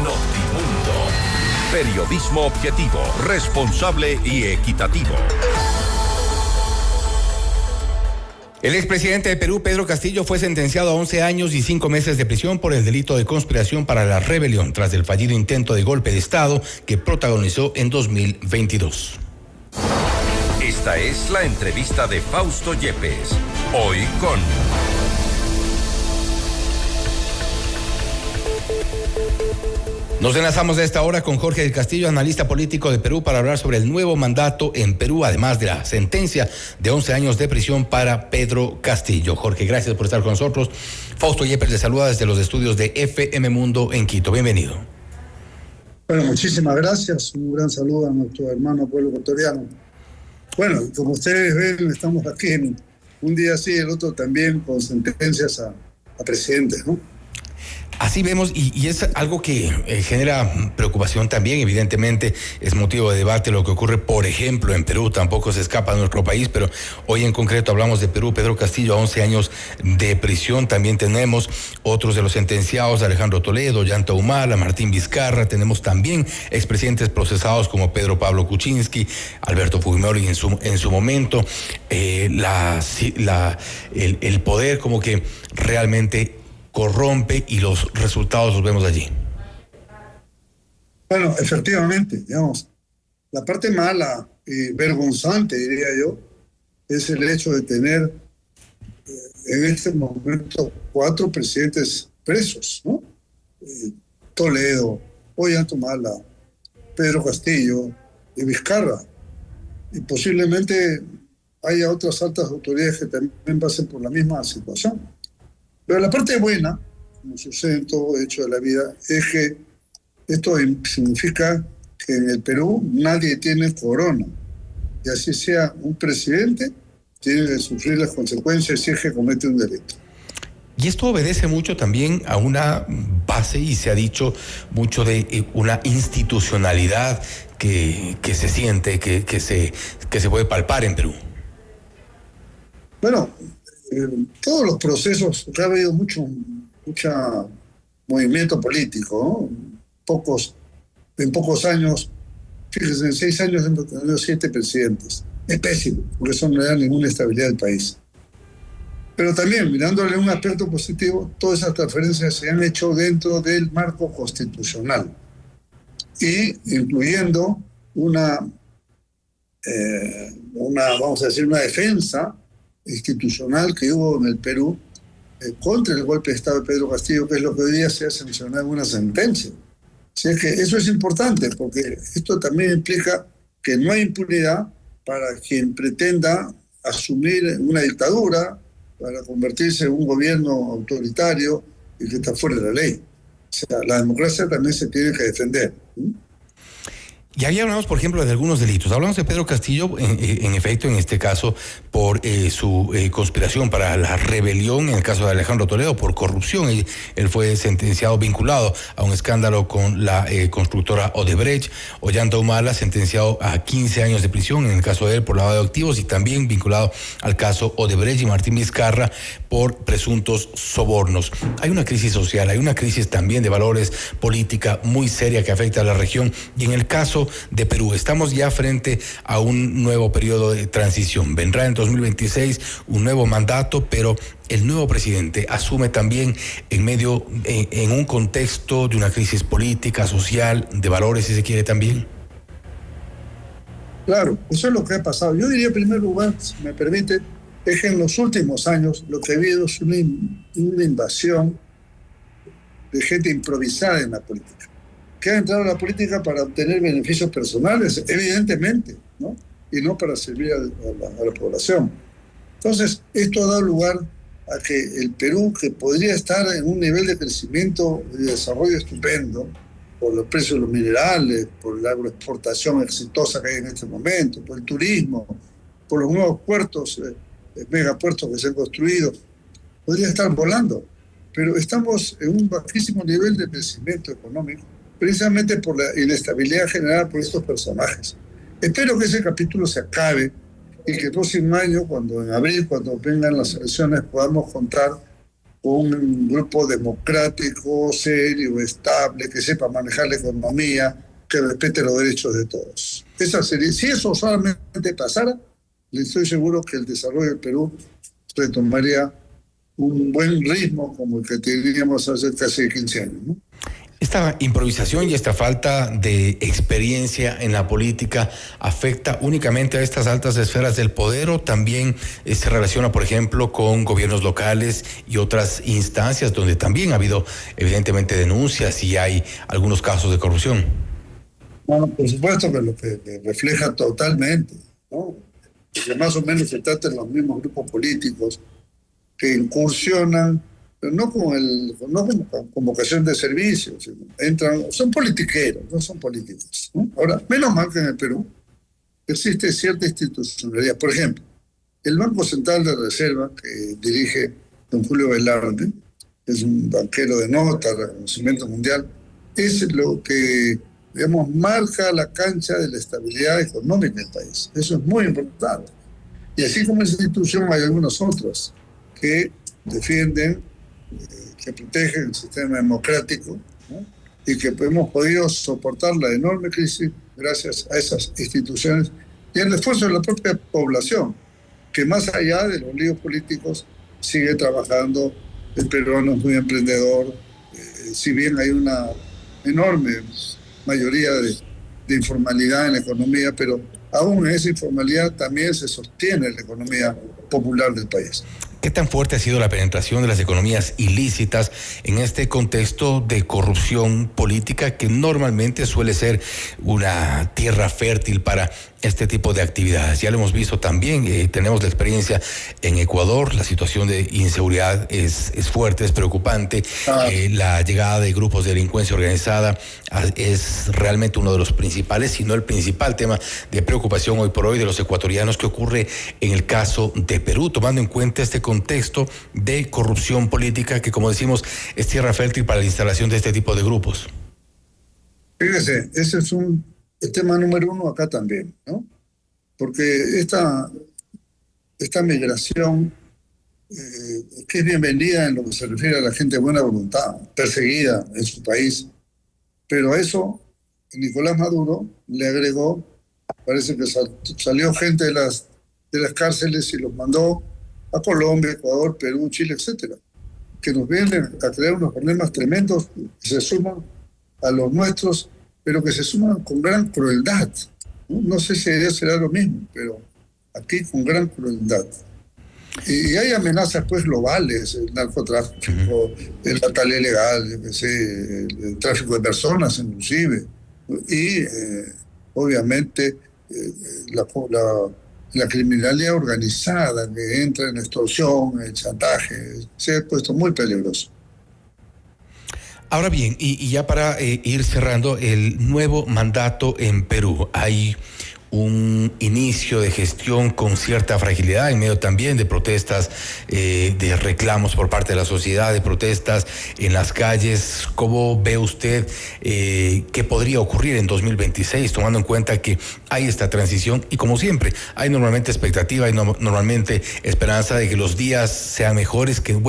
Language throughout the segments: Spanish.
Notimundo. Periodismo objetivo, responsable y equitativo. El expresidente de Perú, Pedro Castillo, fue sentenciado a 11 años y 5 meses de prisión por el delito de conspiración para la rebelión tras el fallido intento de golpe de Estado que protagonizó en 2022. Esta es la entrevista de Fausto Yepes. Hoy con... Nos enlazamos a esta hora con Jorge del Castillo, analista político de Perú, para hablar sobre el nuevo mandato en Perú, además de la sentencia de 11 años de prisión para Pedro Castillo. Jorge, gracias por estar con nosotros. Fausto Yepes le saluda desde los estudios de FM Mundo en Quito. Bienvenido. Bueno, muchísimas gracias. Un gran saludo a nuestro hermano pueblo ecuatoriano. Bueno, como ustedes ven, estamos aquí en un día así, el otro también, con sentencias a presidentes, ¿no? Así vemos, y es algo que genera preocupación también. Evidentemente es motivo de debate lo que ocurre, por ejemplo, en Perú. Tampoco se escapa de nuestro país, pero hoy en concreto hablamos de Perú. Pedro Castillo a 11 años de prisión. También tenemos otros de los sentenciados: Alejandro Toledo, Ollanta Humala, Martín Vizcarra. Tenemos también expresidentes procesados como Pedro Pablo Kuczynski, Alberto Fujimori en su momento. El poder como que realmente corrompe, y los resultados los vemos allí. Bueno, efectivamente, digamos, la parte mala y vergonzante, diría yo, es el hecho de tener en este momento 4 presidentes presos, ¿no? Toledo, Ollanta Humala, Pedro Castillo y Vizcarra. Y posiblemente haya otras altas autoridades que también pasen por la misma situación. Pero la parte buena, como sucede en todo hecho de la vida, es que esto significa que en el Perú nadie tiene corona. Y así sea un presidente, tiene que sufrir las consecuencias si es que comete un delito. Y esto obedece mucho también a una base, y se ha dicho mucho de una institucionalidad que se siente, que se puede palpar en Perú. Bueno, todos los procesos, ha habido mucho movimiento político, ¿no? En pocos años, fíjense, en 6 años hemos tenido 7 presidentes. Es pésimo, porque eso no le da ninguna estabilidad al país. Pero también, mirándole un aspecto positivo, todas esas transferencias se han hecho dentro del marco constitucional, y incluyendo una vamos a decir, una defensa institucional que hubo en el Perú contra el golpe de Estado de Pedro Castillo, que es lo que hoy día se ha sancionado en una sentencia. Así es que eso es importante, porque esto también implica que no hay impunidad para quien pretenda asumir una dictadura para convertirse en un gobierno autoritario y que está fuera de la ley. O sea, la democracia también se tiene que defender. Y ahí hablamos, por ejemplo, de algunos delitos. Hablamos de Pedro Castillo, en efecto, en este caso, por su conspiración para la rebelión. En el caso de Alejandro Toledo, por corrupción. Él fue sentenciado, vinculado a un escándalo con la constructora Odebrecht. Ollanta Humala, sentenciado a 15 años de prisión, en el caso de él, por lavado de activos, y también vinculado al caso Odebrecht. Y Martín Vizcarra, por presuntos sobornos. Hay una crisis social, hay una crisis también de valores política muy seria que afecta a la región. Y en el caso de Perú, estamos ya frente a un nuevo periodo de transición. Vendrá en 2026 un nuevo mandato, pero el nuevo presidente asume también en un contexto de una crisis política, social, de valores, si se quiere también. Claro, eso es lo que ha pasado. Yo diría, en primer lugar, si me permite, es que en los últimos años lo que ha habido es una invasión de gente improvisada en la política, que ha entrado a la política para obtener beneficios personales, evidentemente, ¿no? Y no para servir a la población. Entonces, esto ha dado lugar a que el Perú, que podría estar en un nivel de crecimiento y de desarrollo estupendo, por los precios de los minerales, por la agroexportación exitosa que hay en este momento, por el turismo, por los nuevos puertos, megapuertos que se han construido, podría estar volando. Pero estamos en un bajísimo nivel de crecimiento económico, precisamente por la inestabilidad generada por estos personajes. Espero que ese capítulo se acabe y que el próximo año, en abril, cuando vengan las elecciones, podamos contar un grupo democrático, serio, estable, que sepa manejar la economía, que respete los derechos de todos. Esa sería, si eso solamente pasara, le estoy seguro que el desarrollo del Perú retomaría un buen ritmo como el que teníamos hace casi 15 años, ¿no? ¿Esta improvisación y esta falta de experiencia en la política afecta únicamente a estas altas esferas del poder o también se relaciona, por ejemplo, con gobiernos locales y otras instancias donde también ha habido evidentemente denuncias y hay algunos casos de corrupción? Bueno, por supuesto que lo que refleja totalmente, ¿no? Que más o menos se trata de los mismos grupos políticos que incursionan, pero no con vocación de servicio, sino entran, son politiqueros, no son políticos, ¿no? Ahora, menos mal que en el Perú existe cierta institucionalidad. Por ejemplo, el Banco Central de Reserva, que dirige don Julio Velarde, es un banquero de nota, reconocimiento mundial, es lo que, digamos, marca la cancha de la estabilidad económica del país. Eso es muy importante. Y así como esa institución hay algunas otras que defienden, que protegen el sistema democrático, ¿no? Y que hemos podido soportar la enorme crisis gracias a esas instituciones y al esfuerzo de la propia población, que más allá de los líos políticos sigue trabajando. El peruano es muy emprendedor, si bien hay una enorme mayoría de informalidad en la economía, pero aún en esa informalidad también se sostiene la economía popular del país. ¿Qué tan fuerte ha sido la penetración de las economías ilícitas en este contexto de corrupción política que normalmente suele ser una tierra fértil para este tipo de actividades? Ya lo hemos visto también, tenemos la experiencia en Ecuador, la situación de inseguridad es fuerte, es preocupante, la llegada de grupos de delincuencia organizada es realmente uno de los principales, si no el principal tema de preocupación hoy por hoy de los ecuatorianos. ¿Qué ocurre en el caso de Perú, tomando en cuenta este contexto de corrupción política que, como decimos, es tierra fértil para la instalación de este tipo de grupos? Fíjese, ese es el tema número uno acá también, ¿no? Porque esta migración, que es bienvenida en lo que se refiere a la gente de buena voluntad, perseguida en su país, pero a eso Nicolás Maduro le agregó, parece que salió gente de las cárceles y los mandó a Colombia, Ecuador, Perú, Chile, etcétera, que nos vienen a crear unos problemas tremendos que se suman a los nuestros, pero que se suman con gran crueldad. No sé si será lo mismo, pero aquí con gran crueldad. Y hay amenazas pues globales, el narcotráfico, la tala ilegal, el tráfico de personas inclusive, y obviamente la criminalidad organizada que entra en extorsión, en chantaje, se ha puesto muy peligroso. Ahora bien, y ya para ir cerrando, el nuevo mandato en Perú, hay un inicio de gestión con cierta fragilidad en medio también de protestas, de reclamos por parte de la sociedad, de protestas en las calles. ¿Cómo ve usted qué podría ocurrir en 2026, tomando en cuenta que hay esta transición y, como siempre, hay normalmente expectativa, hay normalmente esperanza de que los días sean mejores, que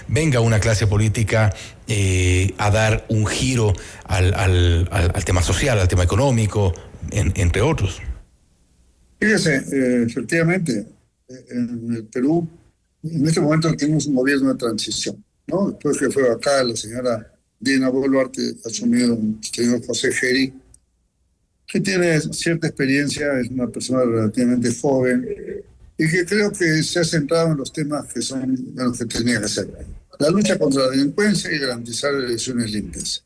venga una clase política a dar un giro al tema social, al tema económico, entre otros? Fíjese, efectivamente, en el Perú, en este momento tenemos un gobierno de transición, ¿no? Después que fue acá la señora Dina Boluarte, asumido el señor José Geri, que tiene cierta experiencia, es una persona relativamente joven y que creo que se ha centrado en los temas que son en los que tenía que hacer. La lucha contra la delincuencia y garantizar elecciones limpias.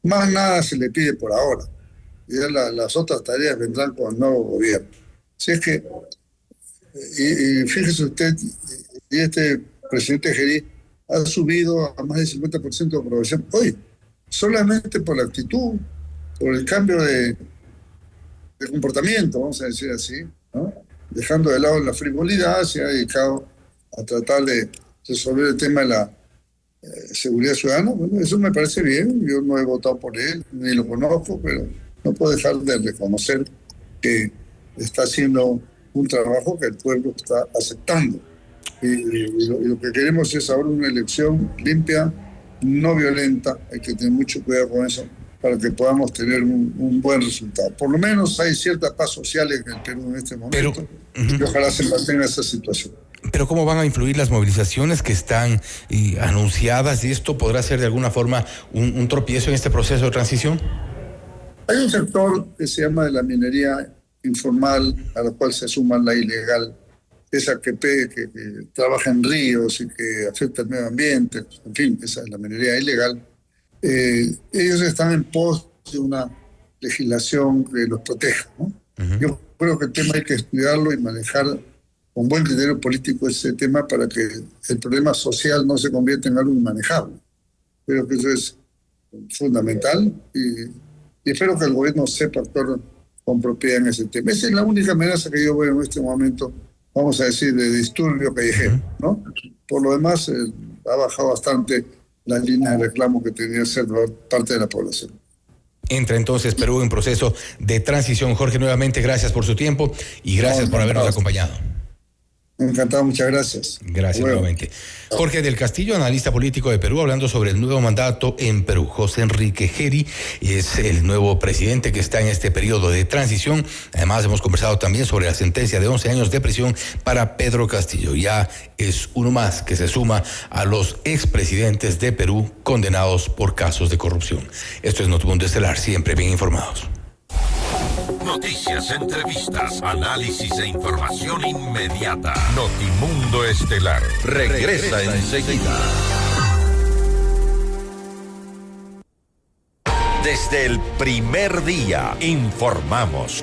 Más nada se le pide por ahora. Ya las otras tareas vendrán con el nuevo gobierno. Si es que, y fíjese usted, y este presidente Geri ha subido a más del 50% de aprobación hoy, solamente por la actitud, por el cambio de comportamiento, vamos a decir así, ¿no? Dejando de lado la frivolidad, se ha dedicado a tratar de resolver el tema de la seguridad ciudadana. Bueno, eso me parece bien, yo no he votado por él, ni lo conozco, pero no puedo dejar de reconocer que está haciendo un trabajo que el pueblo está aceptando. Y lo que queremos es ahora una elección limpia, no violenta. Hay que tener mucho cuidado con eso para que podamos tener un buen resultado. Por lo menos hay cierta paz social en el Perú en este momento, y ojalá se mantenga esa situación. Pero ¿cómo van a influir las movilizaciones que están anunciadas? ¿Y esto podrá ser de alguna forma un tropiezo en este proceso de transición? Hay un sector que se llama de la minería informal, a la cual se suma la ilegal, esa que trabaja en ríos y que afecta al medio ambiente, en fin, esa es la minería ilegal. Ellos están en pos de una legislación que los proteja, ¿no? Yo creo que el tema hay que estudiarlo y manejar con buen criterio político ese tema para que el problema social no se convierta en algo inmanejable. Creo que eso es fundamental y espero que el gobierno sepa actuar con propiedad en ese tema. Esa es la única amenaza que yo veo en este momento, vamos a decir, de disturbio callejero, ¿no? Por lo demás, ha bajado bastante las líneas de reclamo que tenía que ser parte de la población. Entra entonces Perú en proceso de transición. Jorge, nuevamente gracias por su tiempo y gracias por habernos acompañado. Encantado, muchas gracias. Gracias nuevamente. Jorge del Castillo, analista político de Perú, hablando sobre el nuevo mandato en Perú. José Enrique Geri es el nuevo presidente que está en este periodo de transición. Además, hemos conversado también sobre la sentencia de 11 años de prisión para Pedro Castillo. Ya es uno más que se suma a los expresidentes de Perú condenados por casos de corrupción. Esto es Notimundo Estelar, siempre bien informados. Noticias, entrevistas, análisis e información inmediata. Notimundo Estelar regresa enseguida. Desde el primer día informamos